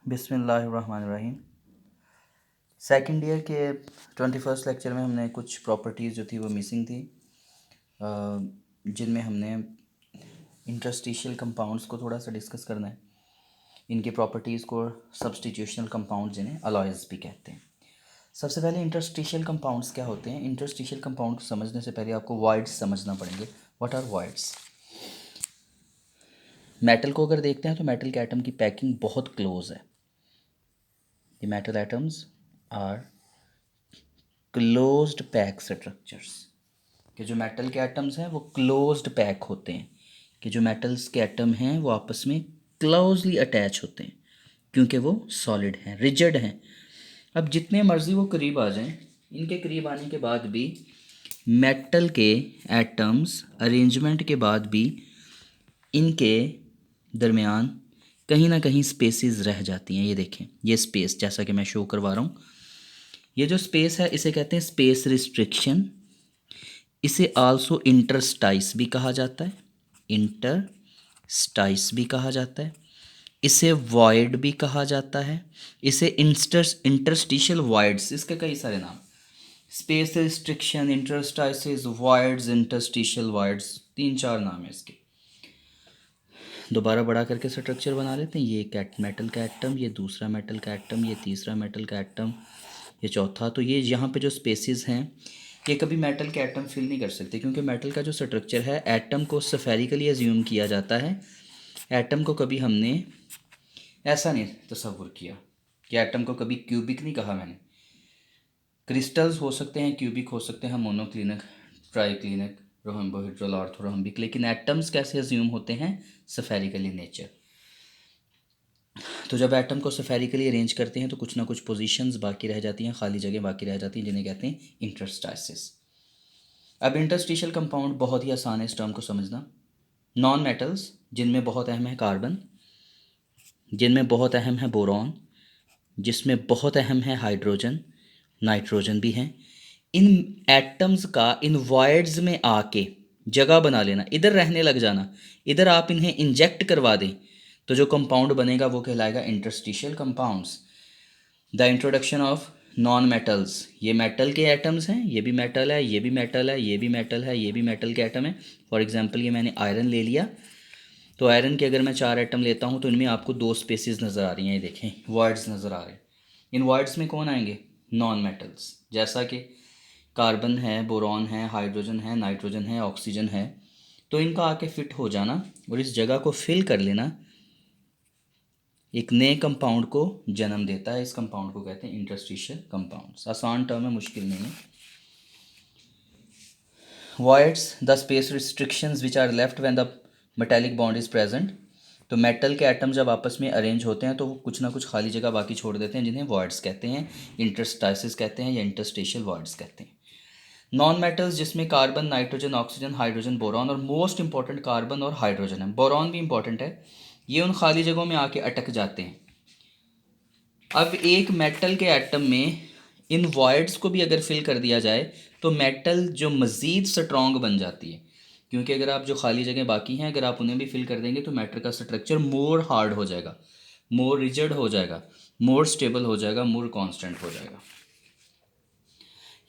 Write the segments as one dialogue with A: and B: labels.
A: बिस्मिल्लाहिर्रहमानिर्रहीम। Second year के 21st lecture में हमने कुछ प्रॉपर्टीज़ जो थी वो मिसिंग थी, जिनमें हमने इंटरस्टिशियल कंपाउंड्स को थोड़ा सा डिस्कस करना है। इनकी प्रॉपर्टीज़ को सब्स्टिट्यूशनल कंपाउंड जिन्हें अलॉयज़ भी कहते हैं। सबसे पहले इंटरस्टिशियल कंपाउंड्स क्या होते हैं। इंटरस्टिशियल कंपाउंड को समझने से पहले आपको वॉइड्स समझना पड़ेंगे। What are voids? मेटल को अगर देखते हैं तो मेटल के एटम की पैकिंग बहुत क्लोज है। The metal atoms are closed pack structures, कि जो मेटल के एटम्स हैं वो क्लोज्ड पैक होते हैं, कि जो मेटल्स के एटम हैं वो आपस में क्लोजली अटैच होते हैं क्योंकि वो सॉलिड हैं, रिजिड हैं। अब जितने मर्जी वो करीब आ जाएं, इनके करीब आने के बाद भी मेटल के एटम्स अरेंजमेंट के बाद भी इनके दरमियान कहीं ना कहीं स्पेसेस रह जाती हैं। ये देखें, ये स्पेस जैसा कि मैं शो करवा रहा हूँ, ये जो स्पेस है इसे कहते हैं स्पेस रिस्ट्रिक्शन। इसे आल्सो इंटरस्टाइस भी कहा जाता है, इंटरस्टाइस भी कहा जाता है। इसे वॉइड भी कहा जाता है। इसे इंटरस्टिशियल वॉइड्स, इसके कई सारे नाम, space restriction, इंटरस्टाइसिस, voids, interstitial voids, 3-4 नाम है इसके। दोबारा बड़ा करके स्ट्रक्चर बना लेते हैं। ये मेटल का एटम, ये दूसरा मेटल का एटम, ये तीसरा मेटल का एटम, ये चौथा। तो ये यहाँ पे जो स्पेसेस हैं ये कभी मेटल के एटम फिल नहीं कर सकते, क्योंकि मेटल का जो स्ट्रक्चर है एटम को स्फेरिकली एज्यूम किया जाता है। एटम को कभी हमने ऐसा नहीं तस्वुर किया कि एटम को कभी क्यूबिक नहीं कहा मैंने। क्रिस्टल्स हो सकते हैं, क्यूबिक हो सकते हैं, मोनोक्लिनिक, ट्राइक्लिनिक, रोहम्बोहेड्रल, ऑर्थोरोहम्बिक, लेकिन एटम्स कैसे एज्यूम होते हैं? Spherically nature. तो जब एटम को स्फेरिकली अरेंज करते हैं तो कुछ ना कुछ पोजीशंस बाकी रह जाती हैं, खाली जगह बाकी रह जाती हैं, जिन्हें कहते हैं इंटरस्टाइसिस। अब इंटरस्टिशियल कंपाउंड बहुत ही आसान है इस टर्म को समझना। नॉन मेटल्स जिनमें बहुत अहम है कार्बन, जिनमें बहुत अहम है बोरॉन, जिसमें बहुत अहम है हाइड्रोजन, नाइट्रोजन भी हैं। इन एटम्स का इन वॉइड्स में आके जगह बना लेना, इधर रहने लग जाना, इधर आप इन्हें इंजेक्ट करवा दें तो जो कंपाउंड बनेगा वो कहलाएगा interstitial compounds. The introduction of non metals, ये मेटल के एटम्स हैं, ये भी मेटल है, ये भी मेटल है, ये भी मेटल है, ये भी मेटल के एटम है। फॉर एग्जांपल ये मैंने आयरन ले लिया, तो आयरन के अगर मैं 4 एटम लेता हूँ तो इनमें आपको 2 स्पेसेस नज़र आ रही हैं। ये देखें, वर्ड्स नज़र आ रहे हैं। इन वर्ड्स में कौन आएंगे? Non metals. जैसा कि कार्बन है, बोरॉन है, हाइड्रोजन है, नाइट्रोजन है, ऑक्सीजन है, तो इनका आके फिट हो जाना और इस जगह को फिल कर लेना एक नए कंपाउंड को जन्म देता है। इस कंपाउंड को कहते हैं इंटरस्टिशियल कंपाउंड्स। आसान टर्म है, मुश्किल नहीं है। Voids the space restrictions which are left when the metallic bond is present. तो मेटल के एटम जब आपस में अरेंज होते हैं तो वो कुछ ना कुछ खाली जगह बाकी छोड़ देते हैं, जिन्हें वॉइड्स कहते हैं, इंटरस्टाइसिस कहते हैं या इंटरस्टिशियल वॉइड्स कहते हैं। नॉन मेटल्स जिसमें carbon, nitrogen, oxygen, hydrogen, boron और मोस्ट इंपॉर्टेंट कार्बन और हाइड्रोजन है, बोरॉन भी इंपॉर्टेंट है, ये उन खाली जगहों में आके अटक जाते हैं। अब एक मेटल के एटम में इन वॉइड्स को भी अगर फिल कर दिया जाए तो मेटल जो मज़ीद स्ट्रॉन्ग बन जाती है, क्योंकि अगर आप जो खाली जगह बाकी हैं अगर आप उन्हें भी फिल कर देंगे तो मेटल का स्ट्रक्चर मोर हार्ड हो जाएगा, मोर रिजिड हो जाएगा, मोर स्टेबल हो जाएगा, मोर कांस्टेंट हो जाएगा।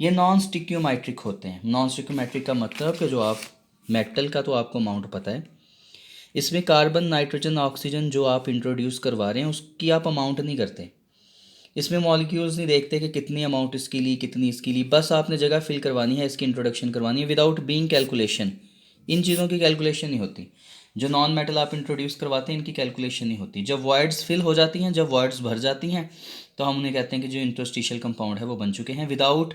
A: ये नॉन स्टिक्योमेट्रिक होते हैं। नॉन स्टिक्योमेट्रिक का मतलब कि जो आप मेटल का तो आपको अमाउंट पता है, इसमें कार्बन, नाइट्रोजन, ऑक्सीजन जो आप इंट्रोड्यूस करवा रहे हैं उसकी आप अमाउंट नहीं करते। इसमें मॉलिक्यूल्स नहीं देखते कि कितनी अमाउंट इसकी ली, कितनी इसकी ली, बस आपने जगह फिल करवानी है, इसकी इंट्रोडक्शन करवानी है विदाउट बीइंग कैलकुलेशन। इन चीज़ों की कैलकुलेशन नहीं होती। जो नॉन मेटल आप इंट्रोड्यूस करवाते हैं इनकी कैलकुलेशन नहीं होती। जब वॉइड्स फिल हो जाती हैं, जब वॉइड्स भर जाती हैं, तो हम उन्हें कहते हैं कि जो इंटरस्टिशियल कंपाउंड है वो बन चुके हैं विदाउट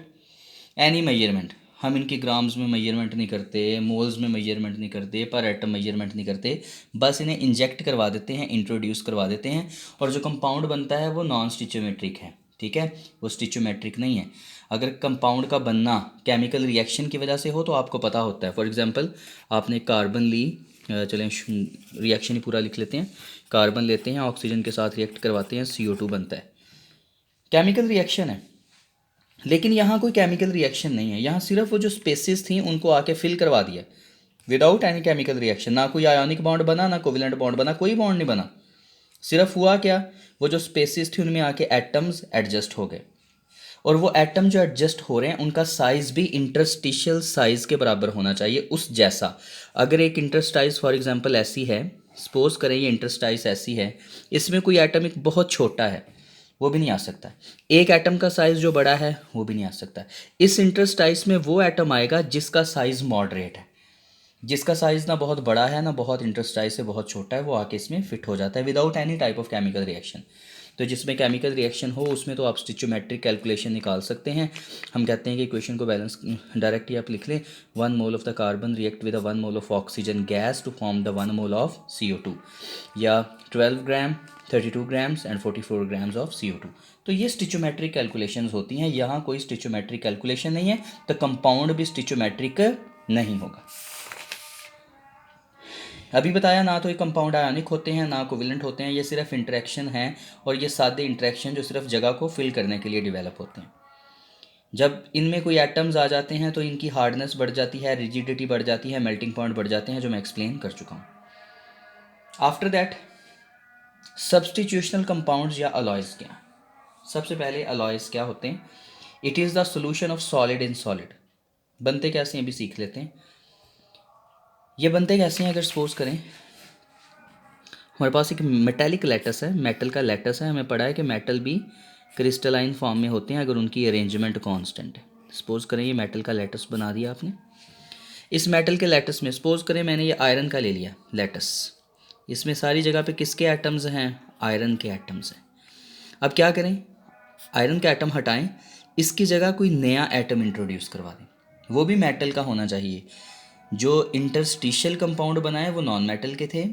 A: एनी मेजरमेंट। हम इनकी ग्राम्स में मेजरमेंट नहीं करते, मोल्स में मेजरमेंट नहीं करते, पर एटम मेजरमेंट नहीं करते, बस इन्हें इंजेक्ट करवा देते हैं, इंट्रोड्यूस करवा देते हैं, और जो कंपाउंड बनता है वो नॉन स्टिचोमेट्रिक है। ठीक है, वो स्टिचोमेट्रिक नहीं है। अगर कंपाउंड का बनना केमिकल रिएक्शन की वजह से हो तो आपको पता होता है। फॉर एग्जांपल आपने कार्बन ली, चलें रिएक्शन ही पूरा लिख लेते हैं। कार्बन लेते हैं, ऑक्सीजन के साथ रिएक्ट करवाते हैं, CO2 बनता है, केमिकल रिएक्शन है। लेकिन यहाँ कोई केमिकल रिएक्शन नहीं है, यहाँ सिर्फ वो जो स्पेसिस थी उनको आके फिल करवा दिया विदाउट एनी केमिकल रिएक्शन। ना कोई आयोनिक बॉन्ड बना, ना कोवेलेंट बॉन्ड बना, कोई बॉन्ड नहीं बना, सिर्फ हुआ क्या, वो जो स्पेसिस थी उनमें आके एटम्स एडजस्ट हो गए, और वो एटम जो एडजस्ट हो रहे हैं उनका साइज़ भी इंटरस्टिशियल साइज़ के बराबर होना चाहिए उस जैसा। अगर एक इंटरस्टाइस फॉर एग्जांपल ऐसी है, सपोज करें ये इंटरस्टाइस ऐसी है, इसमें कोई एटम एक बहुत छोटा है, वो भी नहीं आ सकता। एक एटम का साइज़ जो बड़ा है वो भी नहीं आ सकता। इस इंटरस्टाइस में वो एटम आएगा जिसका साइज़ मॉडरेट है, जिसका साइज़ ना बहुत बड़ा है ना बहुत इंटरस्टाइस से बहुत छोटा है, वो आके इसमें फिट हो जाता है without any type of chemical reaction. तो जिसमें केमिकल रिएक्शन हो उसमें तो आप स्टिचोमेट्रिक कैलकुलेशन निकाल सकते हैं। हम कहते हैं कि इक्वेशन को बैलेंस डायरेक्ट ही आप लिख लें, 1 mole of the carbon react with 1 mole of oxygen gas to form the 1 mole of CO2, या 12 gram 32 grams and 44 grams of CO2। तो ये स्टिचोमेट्रिक कैलकुलेशंस होती हैं। यहाँ कोई स्टिचोमेट्रिक कैलकुलेशन नहीं है, तो कंपाउंड भी स्टिचोमेट्रिक नहीं होगा। अभी बताया ना तो ये कंपाउंड आयनिक होते हैं ना कोवेलेंट होते हैं, ये सिर्फ इंटरेक्शन है, और ये सादे इंटरेक्शन जो सिर्फ जगह को फिल करने के लिए डेवलप होते हैं। जब इनमें कोई एटम्स आ जाते हैं तो इनकी हार्डनेस बढ़ जाती है, रिजिडिटी बढ़ जाती है, मेल्टिंग पॉइंट बढ़ जाते हैं, जो मैं एक्सप्लेन कर चुका हूँ। आफ्टर दैट सब्सटीट्यूशनल कंपाउंड्स या अलॉयज़ क्या। सबसे पहले अलॉयज़ क्या होते हैं। It is the solution of solid in solid. बनते कैसे हैं भी सीख लेते हैं। ये बनते कैसे हैं, अगर सपोज करें हमारे पास एक मेटेलिक लैटस है, मेटल का लैटस है, हमें पढ़ा है कि मेटल भी क्रिस्टलाइन फॉर्म में होते हैं अगर उनकी अरेंजमेंट कांस्टेंट है। सपोज करें ये मेटल का लैटस बना दिया आपने। इस मेटल के लैटस में सपोज करें मैंने ये आयरन का ले लिया लैटस, इसमें सारी जगह पे किसके एटम्स हैं, आयरन के एटम्स हैं। अब क्या करें, आयरन का एटम हटाएं, इसकी जगह कोई नया एटम इंट्रोड्यूस करवा दें, वो भी मेटल का होना चाहिए। जो इंटरस्टिशियल कंपाउंड बनाए वो नॉन मेटल के थे,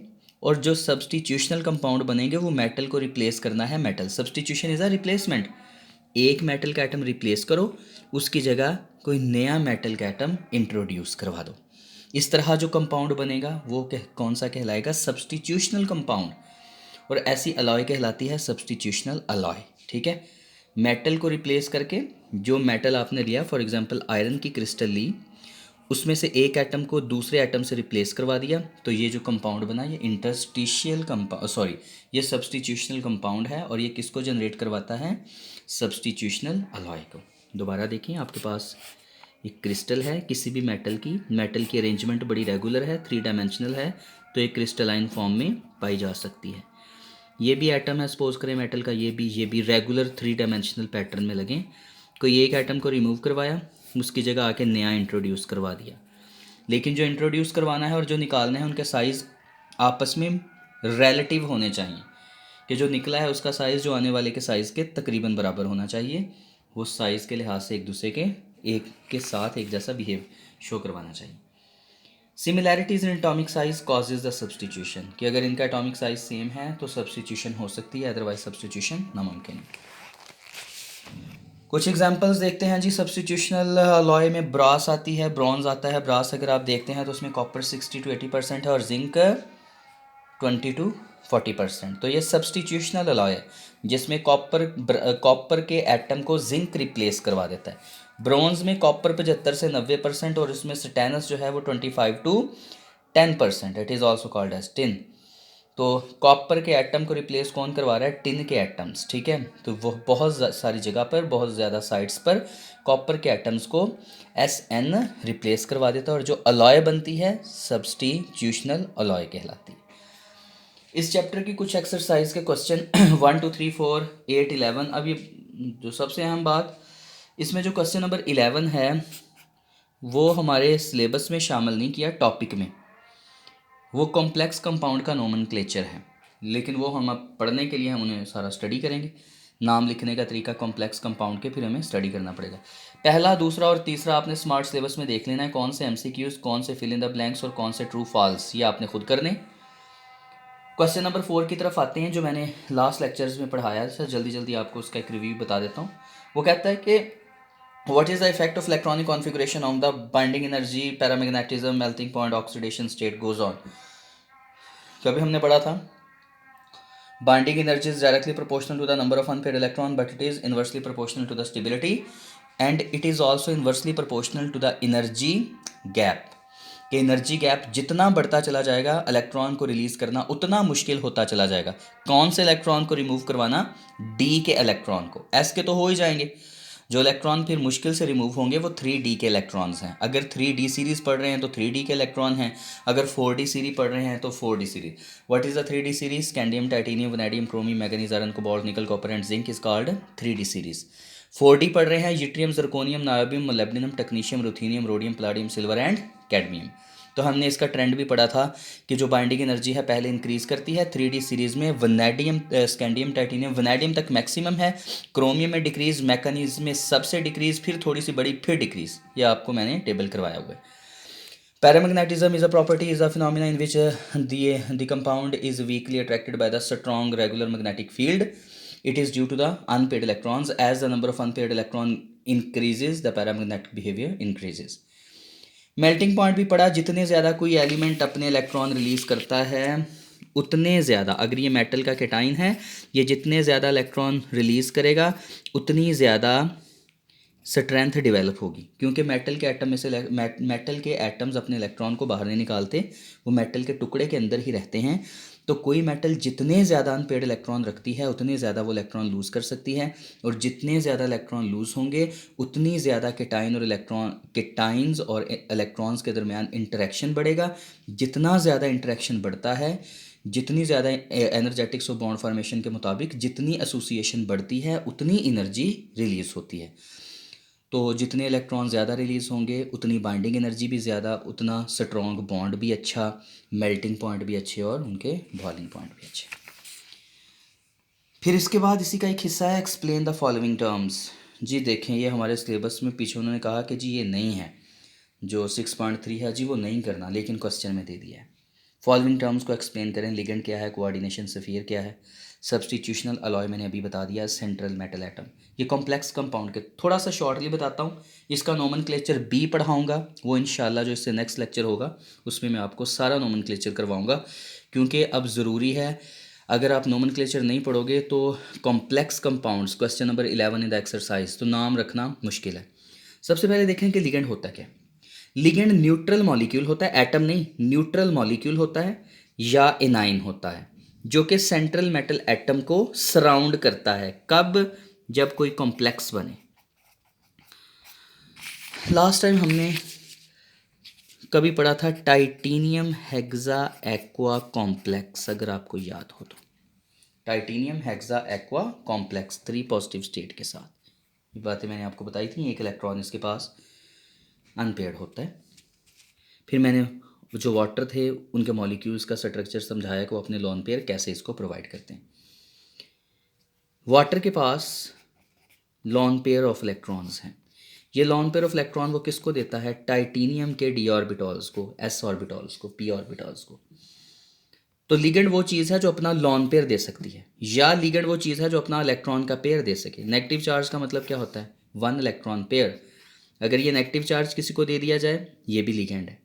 A: और जो सब्सटीट्यूशनल कंपाउंड बनेंगे वो मेटल को रिप्लेस करना है metal. Substitution is a replacement. एक मेटल का एटम रिप्लेस करो, उसकी जगह कोई नया मेटल का एटम इंट्रोड्यूस करवा दो। इस तरह जो कंपाउंड बनेगा वो कौन सा कहलाएगा, सब्सटीट्यूशनल कंपाउंड, और ऐसी अलॉय कहलाती है सब्सटीट्यूशनल अलॉय। ठीक है, मेटल को रिप्लेस करके जो मेटल आपने लिया, फॉर एग्जांपल आयरन की क्रिस्टल ली, उसमें से एक एटम को दूसरे एटम से रिप्लेस करवा दिया, तो ये जो कंपाउंड बना ये इंटरस्टिशियल कंपाउंड ये सब्सटीट्यूशनल कंपाउंड है, और ये किसको जनरेट करवाता है, सब्सटीट्यूशनल अलॉय को। दोबारा देखिए, आपके पास एक क्रिस्टल है किसी भी मेटल की अरेंजमेंट बड़ी रेगुलर है, 3 डायमेंशनल है, तो एक क्रिस्टलाइन फॉर्म में पाई जा सकती है। ये भी एटम है सपोज करें मेटल का, ये भी रेगुलर 3 डायमेंशनल पैटर्न में लगे। कोई एक एटम को रिमूव करवाया, उसकी जगह आके नया इंट्रोड्यूस करवा दिया, लेकिन जो इंट्रोड्यूस करवाना है और जो निकालना है उनके साइज़ आपस में रिलेटिव होने चाहिए, कि जो निकला है उसका साइज़ जो आने वाले के साइज़ के तकरीबन बराबर होना चाहिए। वो साइज़ के लिहाज से एक दूसरे के साथ एक जैसा बिहेव शो करवाना चाहिए। Similarities in atomic size causes the substitution, कि अगर इनका एटॉमिक साइज सेम है तो सब्सटीट्यूशन हो सकती है, अदरवाइज सब्सटीट्यूशन नामुमकिन है। कुछ एग्जांपल्स देखते हैं जी। सब्सटीट्यूशनल अलॉय में ब्रास आती है, ब्रॉन्ज आता है। ब्रास अगर आप देखते हैं तो उसमें कॉपर 60 to 80% है और जिंक 20 to 40%। तो ये सब्सटीट्यूशनल अलॉय है जिसमें कॉपर के एटम को जिंक रिप्लेस करवा देता है। ब्रॉन्ज में कॉपर 75 से 90% और इसमें स्टेनस जो है वो 25 to 10%। It is also called as tin. तो कॉपर के एटम को रिप्लेस कौन करवा रहा है, टिन के एटम्स। ठीक है, तो वो बहुत सारी जगह पर, बहुत ज़्यादा साइट्स पर कॉपर के एटम्स को SN रिप्लेस करवा देता है, और जो अलॉय बनती है सब्सटीट्यूशनल अलॉय कहलाती है। इस चैप्टर की कुछ एक्सरसाइज के क्वेश्चन 1 2 3 4 8 11। अब ये जो सबसे अहम बात, इसमें जो क्वेश्चन नंबर 11 है वो हमारे सिलेबस में शामिल नहीं किया टॉपिक में। वो कॉम्प्लेक्स कंपाउंड का नोमेनक्लेचर है, लेकिन वो हम अब पढ़ने के लिए हम उन्हें सारा स्टडी करेंगे। नाम लिखने का तरीका कॉम्प्लेक्स कंपाउंड के फिर हमें स्टडी करना पड़ेगा। पहला, दूसरा और तीसरा आपने स्मार्ट सिलेबस में देख लेना है, कौन से MCQs, कौन से फिल इन द ब्लैंक्स और कौन से ट्रू फॉल्स, ये आपने खुद करने। क्वेश्चन नंबर 4 की तरफ आते हैं, जो मैंने लास्ट लेक्चर्स में पढ़ाया है। सर जल्दी जल्दी आपको उसका एक रिव्यू बता देता हूँ। वो कहता है कि what is the effect of electronic configuration on the binding energy, paramagnetism, melting point, oxidation state goes on. कभी हमने पढ़ा था binding energy is directly proportional to the number of unpaired electron, but it is inversely proportional to the stability, and it is also inversely proportional to the energy gap. कि energy gap जितना बढ़ता चला जाएगा, electron को release करना उतना मुश्किल होता चला जाएगा। कौन से इलेक्ट्रॉन को रिमूव करवाना? डी के इलेक्ट्रॉन को। एस के तो हो ही जाएंगे, जो इलेक्ट्रॉन फिर मुश्किल से रिमूव होंगे वो 3D के इलेक्ट्रॉन्स हैं। अगर 3D सीरीज़ पढ़ रहे हैं तो 3D के इलेक्ट्रॉन हैं, अगर 4D सीरीज पढ़ रहे हैं तो 4D series. What is the 3D series? Scandium, titanium, vanadium, chromium, manganese, iron, cobalt, nickel, copper and zinc is called 3D series. 4D पढ़ रहे हैं yttrium, zirconium, niobium, molybdenum, technetium, ruthenium, rhodium, palladium, silver and cadmium. तो हमने इसका trend भी पढ़ा था कि जो बाइंडिंग एनर्जी है पहले इंक्रीज करती है 3D सीरीज में। वनेडियम, स्कैंडियम, टाइटेनियम, वनेडियम तक मैक्सिमम है, क्रोमियम में डिक्रीज, मैकेनिज्म में सबसे डिक्रीज, फिर थोड़ी सी बड़ी, फिर डिक्रीज। ये आपको मैंने टेबल करवाया हुआ है। Paramagnetism is a property, is a phenomena in which the compound is weekly attracted by the strong regular magnetic field. It is due to the unpaired electrons. As the number of unpaired electron increases, the paramagnetic behavior increases. Melting point भी पढ़ा, जितने ज़्यादा कोई element अपने electron release करता है उतने ज़्यादा, अगर ये मेटल का कैटाइन है, ये जितने ज़्यादा इलेक्ट्रॉन रिलीज़ करेगा उतनी ज़्यादा स्ट्रेंथ डेवलप होगी, क्योंकि मेटल के एटम में से मेटल के एटम्स अपने इलेक्ट्रॉन को बाहर नहीं निकालते, वो मेटल के टुकड़े के अंदर ही रहते हैं। तो कोई मेटल जितने ज़्यादा अनपेड इलेक्ट्रॉन रखती है उतने ज़्यादा वो इलेक्ट्रॉन लूज़ कर सकती है, और जितने ज़्यादा इलेक्ट्रॉन लूज़ होंगे उतनी ज़्यादा केटाइंस और इलेक्ट्रॉन्स के दरमियान इंटरेक्शन बढ़ेगा। जितना ज़्यादा इंटरेक्शन बढ़ता है, जितनी ज़्यादा एनर्जेटिक्स और बॉन्ड फॉर्मेशन के मुताबिक जितनी एसोसिएशन बढ़ती है उतनी एनर्जी रिलीज़ होती है। तो जितने इलेक्ट्रॉन ज़्यादा रिलीज़ होंगे उतनी बाइंडिंग एनर्जी भी ज़्यादा, उतना स्ट्रॉन्ग बॉन्ड भी अच्छा, मेल्टिंग पॉइंट भी अच्छे और उनके बॉइलिंग पॉइंट भी अच्छे। फिर इसके बाद इसी का एक हिस्सा है एक्सप्लेन द फॉलोइंग टर्म्स। जी देखें, ये हमारे सिलेबस में पीछे उन्होंने कहा कि जी ये नहीं है, जो 6.3 है जी वो नहीं करना, लेकिन क्वेश्चन में दे दिया है। फॉलोइंग टर्म्स को एक्सप्लेन करें। लिगेंड क्या है, कोऑर्डिनेशन स्फीयर क्या है, सब्सटीट्यूशनल अलॉय मैंने अभी बता दिया, सेंट्रल मेटल एटम। ये कॉम्प्लेक्स कंपाउंड के थोड़ा सा शॉर्टली बताता हूँ। इसका नोमेनक्लेचर भी पढ़ाऊँगा, वो इंशाल्लाह जो इससे नेक्स्ट लेक्चर होगा उसमें मैं आपको सारा नोमेनक्लेचर करवाऊँगा, क्योंकि अब ज़रूरी है। अगर आप नोमेनक्लेचर नहीं पढ़ोगे तो complex compounds question number 11 in the exercise तो नाम रखना मुश्किल है। सबसे पहले देखें कि लिगेंड होता क्या। लिगेंड न्यूट्रल मॉलिक्यूल होता है, एटम नहीं, न्यूट्रल मॉलिक्यूल होता है या एनाइन होता है, जो कि सेंट्रल मेटल एटम को सराउंड करता है। कब? जब कोई कॉम्प्लेक्स बने। लास्ट टाइम हमने कभी पढ़ा था टाइटेनियम हेक्सा एक्वा कॉम्प्लेक्स, अगर आपको याद हो तो। Titanium hexa aqua complex 3 positive state के साथ, ये बातें मैंने आपको बताई थी। एक इलेक्ट्रॉन इसके पास अनपेयर्ड होता है। फिर मैंने जो वाटर थे उनके मॉलिक्यूल्स का स्ट्रक्चर समझाया कि वो अपने लोन पेयर कैसे इसको प्रोवाइड करते हैं। वाटर के पास लॉन पेयर ऑफ इलेक्ट्रॉन्स हैं। ये लॉन पेयर ऑफ इलेक्ट्रॉन वो किसको देता है? टाइटेनियम के डी ऑर्बिटॉल्स को, एस ऑर्बिटॉल्स को, पी ऑर्बिटॉल्स को। तो लिगेंड वो चीज़ है जो अपना लॉन पेयर दे सकती है, या लिगेंड वो चीज़ है जो अपना इलेक्ट्रॉन का पेयर दे सके। नेगेटिव चार्ज का मतलब क्या होता है? 1 इलेक्ट्रॉन पेयर। अगर ये नेगेटिव चार्ज किसी को दे दिया जाए, ये भी लिगेंड है।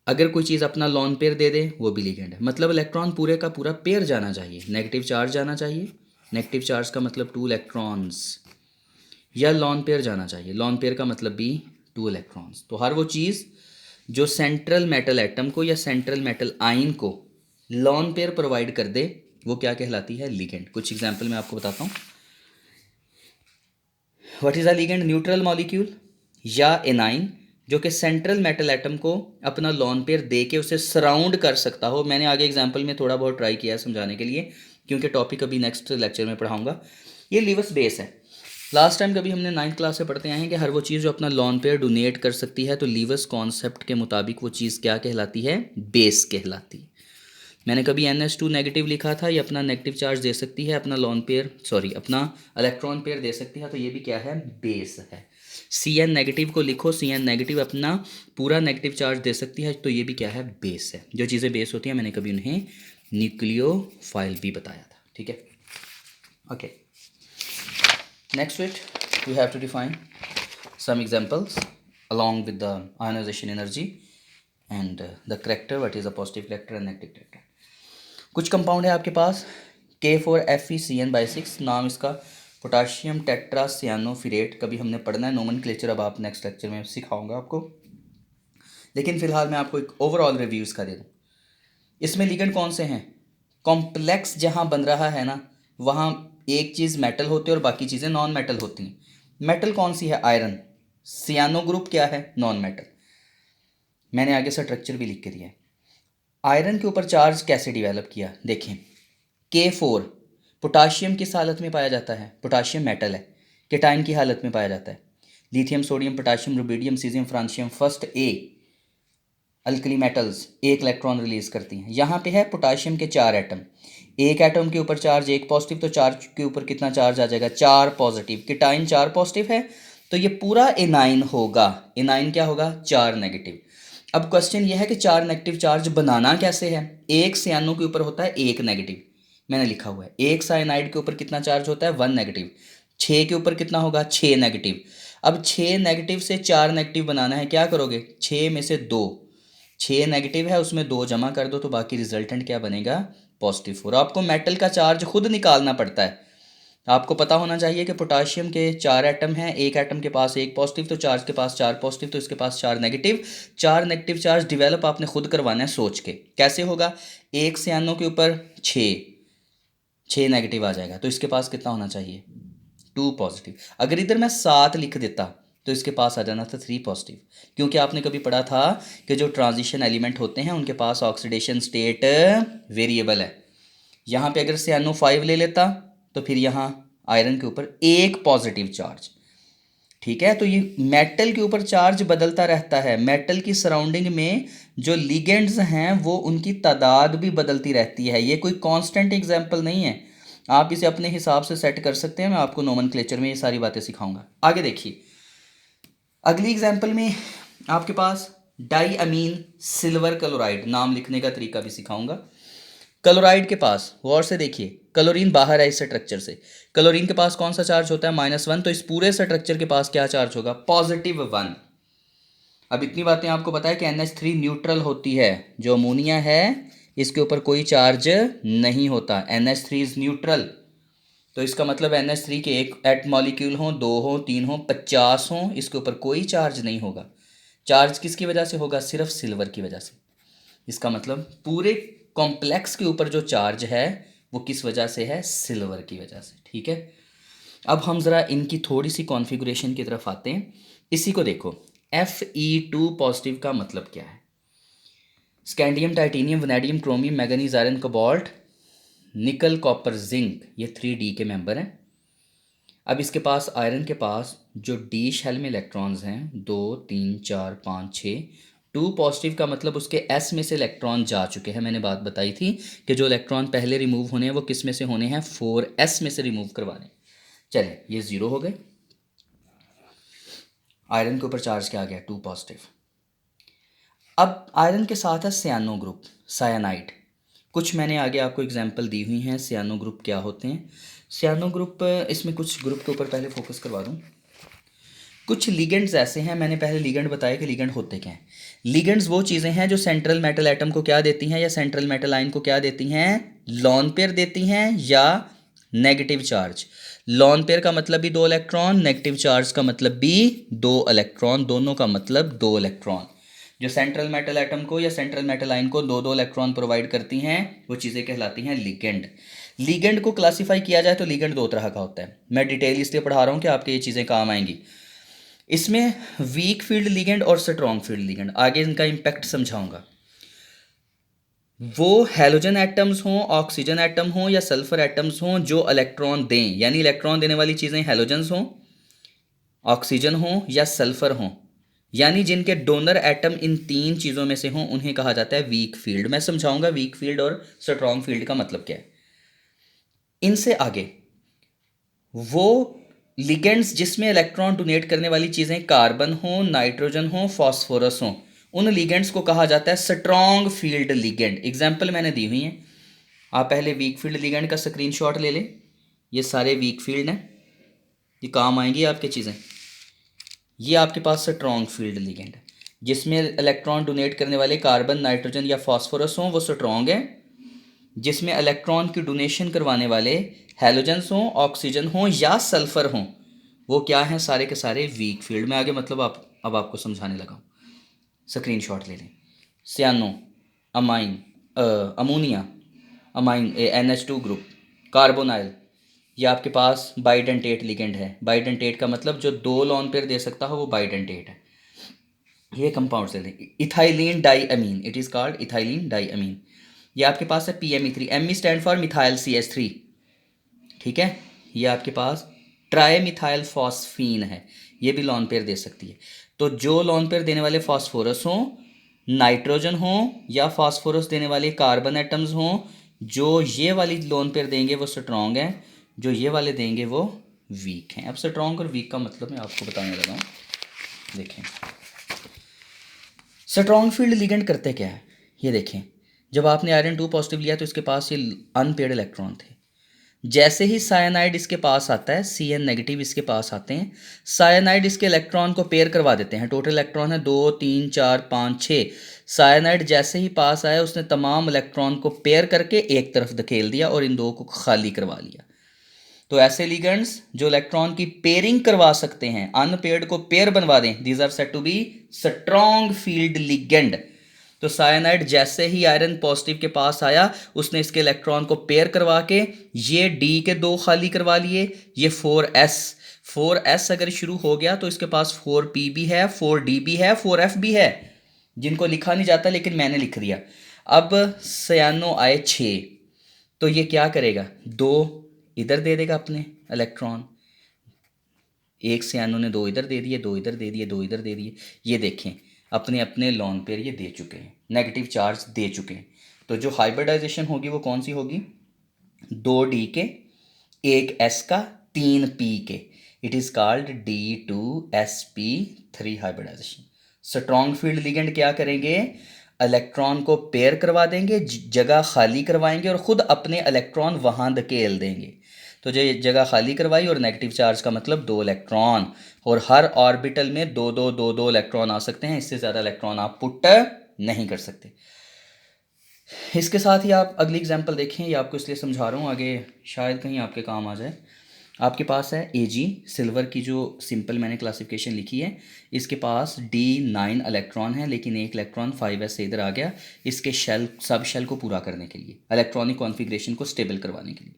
A: अगर कोई चीज़ अपना लॉन पेयर दे दे, वो भी लिगेंड है। मतलब इलेक्ट्रॉन पूरे का पूरा पेयर जाना चाहिए, नेगेटिव चार्ज जाना चाहिए। नेगेटिव चार्ज का मतलब 2 इलेक्ट्रॉन्स, या लॉन पेयर जाना चाहिए। लॉन पेयर का मतलब भी 2 इलेक्ट्रॉन्स। तो हर वो चीज़ जो सेंट्रल मेटल एटम को या सेंट्रल मेटल आयन को लॉन पेयर प्रोवाइड कर दे, वो क्या कहलाती है? लिगेंड। कुछ एग्जाम्पल मैं आपको बताता हूँ। What is a ligand? Neutral molecule या एनाइन जो कि सेंट्रल मेटल एटम को अपना लॉन पेयर दे के उसे सराउंड कर सकता हो। मैंने आगे एग्जांपल में थोड़ा बहुत ट्राई किया है समझाने के लिए, क्योंकि टॉपिक अभी नेक्स्ट लेक्चर में पढ़ाऊंगा। ये लीवस बेस है। लास्ट टाइम कभी हमने 9th क्लास से पढ़ते आए हैं कि हर वो चीज़ जो अपना लॉन पेयर डोनेट कर सकती है, तो लीवस कॉन्सेप्ट के मुताबिक वो चीज़ क्या कहलाती है? बेस कहलाती है। मैंने कभी NH2 नेगेटिव लिखा था, ये अपना नेगेटिव चार्ज दे सकती है, अपना लॉन पेयर अपना इलेक्ट्रॉन पेयर दे सकती है, तो ये भी क्या है? बेस है। Cn नेगेटिव को लिखो, Cn नेगेटिव अपना पूरा नेगेटिव चार्ज दे सकती है, तो ये भी क्या है? बेस है। जो चीज़ें बेस होती हैं मैंने कभी उन्हें न्यूक्लियोफाइल भी बताया था। ठीक है, okay. Next with we have to define some examples along with the ionization energy and the character, what is a positive character and negative character. कुछ कंपाउंड है आपके पास K4FeCN/6, नाम इसका पोटाशियम टेट्रासियानोफिरेट। कभी हमने पढ़ना है नोमेनक्लेचर, अब आप नेक्स्ट लेक्चर में सिखाऊंगा आपको। लेकिन फिलहाल मैं आपको एक ओवरऑल रिव्यू इसका दे दूँ। इसमें लिगेंड कौन से हैं? कॉम्प्लेक्स जहाँ बन रहा है ना, वहाँ एक चीज़ मेटल होती है और बाकी चीज़ें नॉन मेटल होती हैं। मेटल कौन सी है? आयरन। सियानो ग्रुप क्या है? Non metal. मैंने आगे स्ट्रक्चर भी लिख के दिया है। आयरन के ऊपर चार्ज कैसे डेवलप किया, देखें। K4 पोटाशियम किस हालत में पाया जाता है? पोटाशियम मेटल है। केटाइन की हालत में पाया जाता है। Lithium, sodium, potassium, rubidium, caesium, francium, first a alkali metals एक इलेक्ट्रॉन रिलीज करती हैं। यहाँ पे है पोटाशियम के 4 एटम, एक एटम के ऊपर चार्ज 1 पॉजिटिव, तो चार्ज के ऊपर कितना चार्ज आ जाएगा? 4 पॉजिटिव। केटाइन 4 पॉजिटिव है, तो ये पूरा एनाइन होगा। एनाइन क्या होगा? 4 नेगेटिव। अब क्वेश्चन ये है कि 4 नेगेटिव चार्ज बनाना कैसे है? एक सियानो के ऊपर होता है 1 नेगेटिव, मैंने लिखा हुआ है। एक साइनाइड के ऊपर कितना चार्ज होता है? 1 नेगेटिव। 6 के ऊपर कितना होगा? 6 नेगेटिव। अब 6 नेगेटिव से 4 नेगेटिव बनाना है, क्या करोगे? 6 में से 2, 6 नेगेटिव है उसमें 2 जमा कर दो, तो बाकी रिजल्टेंट क्या बनेगा? पॉजिटिव 4। आपको मेटल का चार्ज खुद निकालना पड़ता है। आपको पता होना चाहिए कि पोटाशियम के 4 एटम हैं, एक एटम के पास 1 पॉजिटिव, तो चार्ज के पास 4 पॉजिटिव, तो इसके पास 4 नेगेटिव। 4 नेगेटिव चार्ज डिवेलप आपने खुद करवाना है सोच के। कैसे होगा? एक सियानो के ऊपर 6 नेगेटिव आ जाएगा, तो इसके पास कितना होना चाहिए? 2 पॉजिटिव। अगर इधर मैं 7 लिख देता तो इसके पास आ जाना था 3 पॉजिटिव, क्योंकि आपने कभी पढ़ा था कि जो ट्रांजिशन एलिमेंट होते हैं उनके पास ऑक्सीडेशन स्टेट वेरिएबल है। यहाँ पे अगर सियानो 5 ले लेता तो फिर यहाँ आयरन के ऊपर 1 पॉजिटिव चार्ज। ठीक है, तो ये मेटल के ऊपर चार्ज बदलता रहता है। मेटल की सराउंडिंग में जो लिगेंड्स हैं वो उनकी तादाद भी बदलती रहती है। ये कोई कांस्टेंट एग्जांपल नहीं है, आप इसे अपने हिसाब से सेट कर सकते हैं। मैं आपको नोमेनक्लेचर में ये सारी बातें सिखाऊंगा। आगे देखिए, अगली एग्जांपल में आपके पास डाई अमीन सिल्वर क्लोराइड, नाम लिखने का तरीका भी सिखाऊंगा। क्लोराइड के पास गौर से देखिए, क्लोरीन बाहर है इस स्ट्रक्चर से। क्लोरीन के पास कौन सा चार्ज होता है? -1। तो इस पूरे स्ट्रक्चर के पास क्या चार्ज होगा? +1। अब इतनी बातें आपको पता है कि NH3 न्यूट्रल होती है। जो अमोनिया है इसके ऊपर कोई चार्ज नहीं होता, NH3 इज न्यूट्रल। तो इसका मतलब NH3 के एक एट मॉलिक्यूल हों, 2 हों, 3 हों, 50 हों, इसके ऊपर कोई चार्ज नहीं होगा। चार्ज किसकी वजह से होगा? सिर्फ सिल्वर की वजह से। इसका मतलब पूरे कॉम्प्लेक्स के ऊपर जो चार्ज है वो किस वजह से है? सिल्वर की वजह से। ठीक है, अब हम ज़रा इनकी थोड़ी सी कॉन्फ़िगरेशन की तरफ आते हैं। इसी को देखो, Fe2 पॉजिटिव का मतलब क्या है? Scandium, titanium, vanadium, chromium, manganese, iron, cobalt, nickel, copper, zinc, ये 3D के मेंबर हैं। अब इसके पास आयरन के पास जो डी शेल में इलेक्ट्रॉन्स हैं 2, 3, 4, 5, 6, 2 पॉजिटिव का मतलब उसके एस में से इलेक्ट्रॉन जा चुके हैं। मैंने बात बताई थी कि जो इलेक्ट्रॉन पहले रिमूव होने हैं वो किस में से होने हैं? 4s में से रिमूव करवाने। चले, ये 0 हो गए। आयरन के ऊपर चार्ज क्या आ गया? 2 पॉजिटिव। अब आयरन के साथ है सियानो ग्रुप, सायानाइड। कुछ मैंने आगे आपको एग्जांपल दी हुई हैं सियानो ग्रुप क्या होते हैं। सियानो ग्रुप, इसमें कुछ ग्रुप के ऊपर पहले फोकस करवा दूँ। कुछ लिगेंड्स ऐसे हैं, मैंने पहले लिगेंड बताया कि लिगेंड होते क्या हैं। लिगेंड्स वो चीज़ें हैं जो सेंट्रल मेटल एटम को क्या देती हैं, या सेंट्रल मेटल आयन को क्या देती हैं? लॉन पेयर देती हैं या नेगेटिव चार्ज। लॉन पेयर का मतलब भी 2 इलेक्ट्रॉन, नेगेटिव चार्ज का मतलब भी 2 इलेक्ट्रॉन, दोनों का मतलब 2 इलेक्ट्रॉन। जो सेंट्रल मेटल एटम को या सेंट्रल मेटल आयन को 2 इलेक्ट्रॉन प्रोवाइड करती हैं वो चीज़ें कहलाती हैं लिगेंड। लिगेंड को क्लासीफाई किया जाए तो लिगेंड 2 तरह का होता है। मैं डिटेल इसलिए पढ़ा रहा हूँ कि आपके ये चीज़ें काम आएंगी। इसमें वीक फील्ड लिगेंड और स्ट्रॉन्ग फील्ड लिगेंड, आगे इनका इम्पैक्ट समझाऊंगा। वो हैलोजन एटम्स हों, ऑक्सीजन एटम हों या सल्फर एटम्स हों जो इलेक्ट्रॉन दें, यानी इलेक्ट्रॉन देने वाली चीज़ें हैलोजन्स हों, ऑक्सीजन हों या सल्फर हों, यानी जिनके डोनर एटम इन 3 चीज़ों में से हों, उन्हें कहा जाता है वीक फील्ड। मैं समझाऊंगा वीक फील्ड और स्ट्रॉन्ग फील्ड का मतलब क्या है। इनसे आगे वो लिगेंड्स जिसमें इलेक्ट्रॉन डोनेट करने वाली चीज़ें कार्बन हो, नाइट्रोजन हो, फॉस्फोरस हो, उन लिगेंड्स को कहा जाता है स्ट्रॉन्ग फील्ड लिगेंड। एग्जाम्पल मैंने दी हुई हैं, आप पहले वीक फील्ड लिगेंड का स्क्रीनशॉट ले लें। ये सारे वीक फील्ड हैं, ये काम आएंगी आपके चीज़ें। ये आपके पास स्ट्रॉन्ग फील्ड लिगेंड है, जिसमें इलेक्ट्रॉन डोनेट करने वाले कार्बन, नाइट्रोजन या फॉस्फोरस हों वो स्ट्रॉन्ग है। जिसमें इलेक्ट्रॉन की डोनेशन करवाने वाले हैलोजन्स हों, ऑक्सीजन हों या सल्फर हों, वो क्या हैं? सारे के सारे वीक फील्ड में। आगे मतलब अब आपको समझाने लगा हूँ। स्क्रीनशॉट ले लें। Cyano, amine, ammonia, amine NH2 group, carbonyl, ये आपके पास बाइडेंटेट लिगेंड है। बाइडेंटेट का मतलब जो दो लोन पेयर दे सकता है वो बाइडेंटेट है। ये कंपाउंड से लें। Ethylene di amine, it is called ethylene di amine. ये आपके पास है PME3, ME stand for methyl CH3, ठीक है। ये आपके पास ट्राई मिथाइल फॉस्फीन है, ये भी लॉन पेयर दे सकती है। तो जो लॉन पेयर देने वाले फास्फोरस हों, नाइट्रोजन हों, या फास्फोरस देने वाले कार्बन एटम्स हों, जो ये वाली लोन पेयर देंगे वो स्ट्रॉन्ग हैं, जो ये वाले देंगे वो वीक हैं। अब स्ट्रॉन्ग और वीक का मतलब मैं आपको बताने लगा हूँ। देखें स्ट्रॉन्ग फील्ड लिगेंड करते क्या है, ये देखें। जब आपने आयरन 2 पॉजिटिव लिया तो इसके पास ये अनपेयर्ड इलेक्ट्रॉन थे। जैसे ही साइनाइड इसके पास आता है, Cn नेगेटिव इसके पास आते हैं, साइनाइड इसके इलेक्ट्रॉन को पेयर करवा देते हैं। टोटल इलेक्ट्रॉन है 2 3 4 5 6। साइनाइड जैसे ही पास आया उसने तमाम इलेक्ट्रॉन को पेयर करके एक तरफ धकेल दिया और इन दो को खाली करवा लिया। तो ऐसे लिगेंड्स जो इलेक्ट्रॉन की पेयरिंग करवा सकते हैं, अनपेयर्ड को पेयर बनवा दें, these are said to be strong field ligand. तो साइनाइड जैसे ही आयरन पॉजिटिव के पास आया उसने इसके इलेक्ट्रॉन को पेयर करवा के ये D के दो खाली करवा लिए, ये 4s अगर शुरू हो गया तो इसके पास 4p भी है, 4d भी है, 4f भी है, जिनको लिखा नहीं जाता लेकिन मैंने लिख दिया। अब सियानो आए 6, तो ये क्या करेगा, 2 इधर दे देगा अपने इलेक्ट्रॉन, एक सियानो ने 2 इधर दे दिए, 2 इधर दे दिए, 2 इधर दे दिए। ये देखें अपने अपने लॉन पेयर ये दे चुके हैं, नेगेटिव चार्ज दे चुके हैं। तो जो हाइब्रिडाइजेशन होगी वो कौन सी होगी, 2D के, 1s का, 3p के। It is called D2sp3 hybridisation. Strong field ligand क्या करेंगे, इलेक्ट्रॉन को पेयर करवा देंगे, जगह खाली करवाएंगे और ख़ुद अपने इलेक्ट्रॉन वहाँ धकेल देंगे। तो जो जगह खाली करवाई और नेगेटिव चार्ज का मतलब 2 इलेक्ट्रॉन, और हर ऑर्बिटल में 2 इलेक्ट्रॉन आ सकते हैं, इससे ज़्यादा इलेक्ट्रॉन आप पुट नहीं कर सकते। इसके साथ ही आप अगली एग्जांपल देखें, ये आपको इसलिए समझा रहा हूँ आगे शायद कहीं आपके काम आ जाए। आपके पास है Ag, सिल्वर की जो सिंपल मैंने क्लासिफिकेशन लिखी है, इसके पास D9 इलेक्ट्रॉन है, लेकिन एक इलेक्ट्रॉन 5s से इधर आ गया इसके सब शेल को पूरा करने के लिए, इलेक्ट्रॉनिक कॉन्फ़िगरेशन को स्टेबल करवाने के लिए।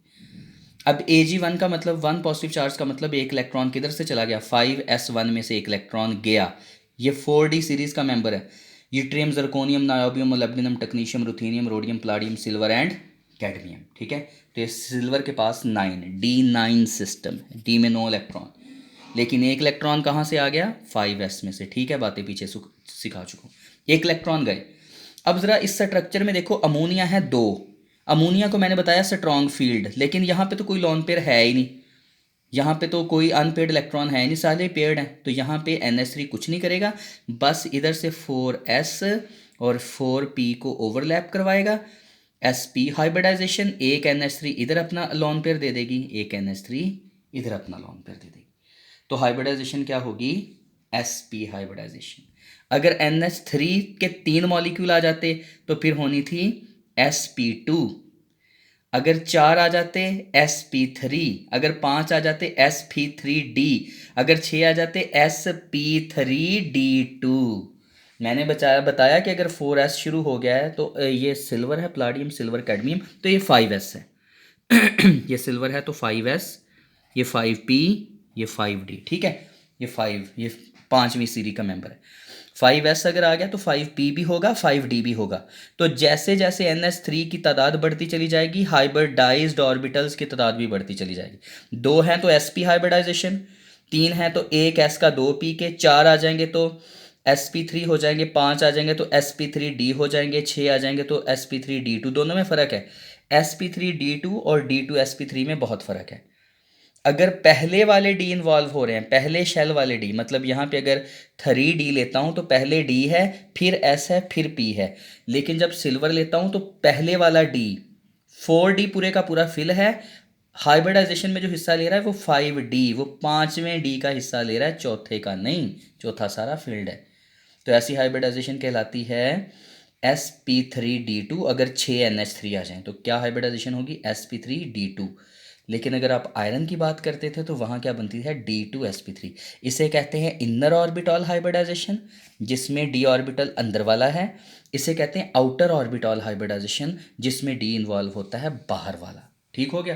A: अब Ag1 का मतलब 1 पॉजिटिव चार्ज का मतलब एक इलेक्ट्रॉन किधर से चला गया, 5s1 में से एक इलेक्ट्रॉन गया। ये 4D सीरीज़ का मेंबर है, yttrium, zirconium, niobium, molybdenum, technetium, ruthenium, rhodium, palladium, silver and cadmium, ठीक है। तो ये सिल्वर के पास 9 D9 सिस्टम है, D में 9 इलेक्ट्रॉन, लेकिन एक इलेक्ट्रॉन कहाँ से आ गया, 5s में से, ठीक है। बातें पीछे सिखा चुका हूँ, एक इलेक्ट्रॉन गए। अब ज़रा इस स्ट्रक्चर में देखो, अमोनिया है 2, अमोनिया को मैंने बताया स्ट्रॉन्ग फील्ड, लेकिन यहाँ पे तो कोई लॉन पेयर है ही नहीं, यहाँ पे तो कोई अनपेड इलेक्ट्रॉन है नहीं, सारे पेयर्ड हैं। तो यहाँ पे NH3 कुछ नहीं करेगा, बस इधर से 4s और 4p को ओवरलैप करवाएगा, sp हाइब्रिडाइजेशन, एक NH3 इधर अपना लॉन पेयर दे देगी, एक NH3 इधर अपना लॉन पेयर दे देगी। तो हाइब्रिडाइजेशन क्या होगी, sp हाइब्रिडाइजेशन। अगर NH3 के 3 मॉलिक्यूल आ जाते तो फिर होनी थी sp2, अगर 4 आ जाते sp3, अगर 5 आ जाते sp3d, अगर 6 आ जाते sp3d2। मैंने बताया कि अगर 4s शुरू हो गया है तो ये सिल्वर है, प्लाडियम, सिल्वर, कैडमियम, तो ये 5s है। ये सिल्वर है तो 5s, ये 5p, ये 5d, ठीक है। ये 5, ये 5वीं सीरीज का मेंबर है। 5s अगर आ गया तो 5p भी होगा, 5d भी होगा। तो जैसे जैसे NH3 की तादाद बढ़ती चली जाएगी, हाइब्रिडाइज्ड ऑर्बिटल्स की तादाद भी बढ़ती चली जाएगी। 2 हैं तो sp हाइब्रिडाइजेशन, 3 हैं तो एक s का 2p के, 4 आ जाएंगे तो sp3 हो जाएंगे, 5 आ जाएंगे तो sp3d हो जाएंगे, 6 आ जाएंगे तो sp3d2। दोनों में फ़र्क है, sp3d2 और d2sp3 में बहुत फ़र्क है। अगर पहले वाले डी इन्वॉल्व हो रहे हैं, पहले शेल वाले डी, मतलब यहाँ पे अगर 3D लेता हूँ तो पहले डी है, फिर S है, फिर P है। लेकिन जब सिल्वर लेता हूँ तो पहले वाला डी 4D पूरे का पूरा फिल है, हाइब्रिडाइजेशन में जो हिस्सा ले रहा है वो 5D, वो 5वें डी का हिस्सा ले रहा है, चौथे का नहीं, चौथा सारा फील्ड है। तो ऐसी हाइब्रिडाइजेशन कहलाती है sp3d2। अगर 6 NH3 आ जाएं तो क्या हाइब्रिडाइजेशन होगी, sp3d2। लेकिन अगर आप आयरन की बात करते थे तो वहाँ क्या बनती है D2sp3। इसे कहते हैं इनर ऑर्बिटल हाइब्रिडाइजेशन, जिसमें डी ऑर्बिटल अंदर वाला है। इसे कहते हैं आउटर ऑर्बिटल हाइब्रिडाइजेशन, जिसमें डी इन्वॉल्व होता है बाहर वाला। ठीक हो गया।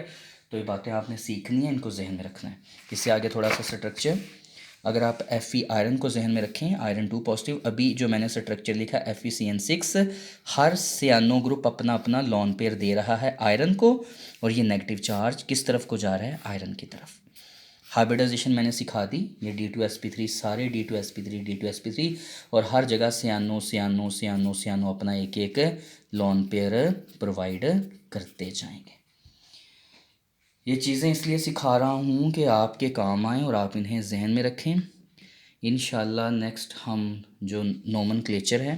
A: तो ये बातें आपने सीखनी है, इनको जहन में रखना है। इससे आगे थोड़ा सा स्ट्रक्चर, अगर आप Fe आयरन को जहन में रखें, आयरन 2 पॉजिटिव, अभी जो मैंने स्ट्रक्चर लिखा FeCN6, हर सियानो ग्रुप अपना अपना लॉन पेयर दे रहा है आयरन को, और ये नेगेटिव चार्ज किस तरफ को जा रहा है, आयरन की तरफ। हाइब्रिडाइजेशन मैंने सिखा दी, ये D2sp3 सारे D2sp3 और हर जगह सियानो सियानो सियानो सियानो अपना एक एक लॉन पेयर प्रोवाइड करते जाएंगे। ये चीज़ें इसलिए सिखा रहा हूँ कि आपके काम आएँ और आप इन्हें जहन में रखें। इंशाल्लाह नेक्स्ट हम जो नोमेनक्लेचर है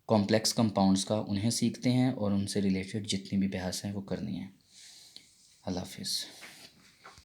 A: कॉम्प्लेक्स कंपाउंड्स का, उन्हें सीखते हैं और उनसे रिलेटेड जितनी भी बहस हैं वो करनी है। अल्लाह हाफिज़।